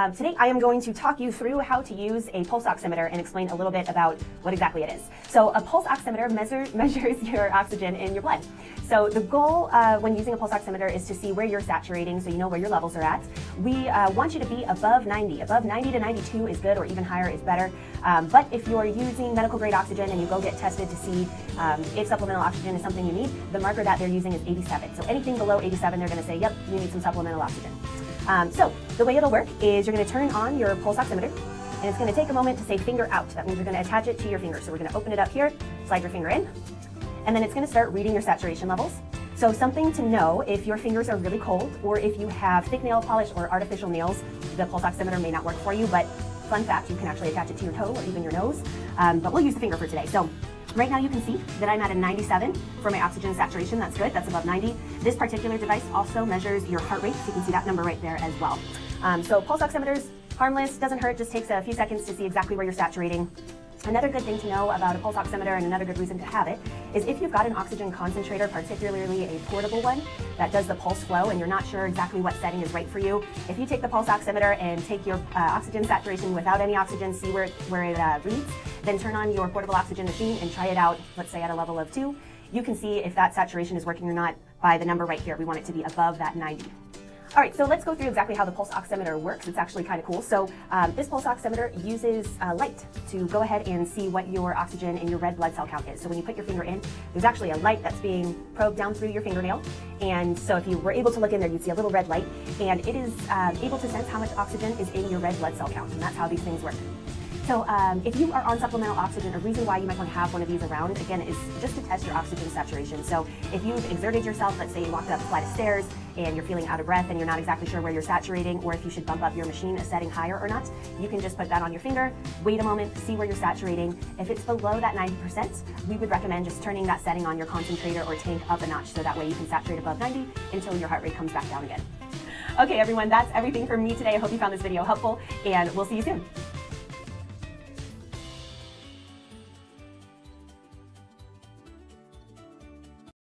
Today I am going to talk you through how to use a pulse oximeter and explain a little bit about what exactly it is. So a pulse oximeter measures your oxygen in your blood. So the goal when using a pulse oximeter is to see where you're saturating, so you know where your levels are at. We want you to be above 90. Above 90 to 92 is good, or even higher is better. But if you're using medical grade oxygen and you go get tested to see if supplemental oxygen is something you need, the marker that they're using is 87. So anything below 87, they're going to say, yep, you need some supplemental oxygen. So the way it'll work is you're going to turn on your pulse oximeter, and it's going to take a moment to say finger out. That means you're going to attach it to your finger. So we're going to open it up here, slide your finger in, and then it's going to start reading your saturation levels. So something to know, if your fingers are really cold or if you have thick nail polish or artificial nails, the pulse oximeter may not work for you, but fun fact, you can actually attach it to your toe or even your nose, but we'll use the finger for today. So right now you can see that I'm at a 97 for my oxygen saturation. That's good, that's above 90. This particular device also measures your heart rate, so you can see that number right there as well. So pulse oximeters, harmless, doesn't hurt, just takes a few seconds to see exactly where you're saturating. Another good thing to know about a pulse oximeter, and another good reason to have it, is if you've got an oxygen concentrator, particularly a portable one that does the pulse flow, and you're not sure exactly what setting is right for you, if you take the pulse oximeter and take your oxygen saturation without any oxygen, see where it reads, then turn on your portable oxygen machine and try it out, let's say at a level of 2, you can see if that saturation is working or not by the number right here. We want it to be above that 90. All right, so let's go through exactly how the pulse oximeter works. It's actually kind of cool. So this pulse oximeter uses light to go ahead and see what your oxygen and your red blood cell count is. So when you put your finger in, there's actually a light that's being probed down through your fingernail. And so if you were able to look in there, you'd see a little red light, and it is able to sense how much oxygen is in your red blood cell count, and that's how these things work. So if you are on supplemental oxygen, a reason why you might want to have one of these around, again, is just to test your oxygen saturation. So if you've exerted yourself, let's say you walked up a flight of stairs and you're feeling out of breath and you're not exactly sure where you're saturating, or if you should bump up your machine a setting higher or not, you can just put that on your finger, wait a moment, see where you're saturating. If it's below that 90%, we would recommend just turning that setting on your concentrator or tank up a notch, so that way you can saturate above 90 until your heart rate comes back down again. Okay, everyone, that's everything from me today. I hope you found this video helpful, and we'll see you soon.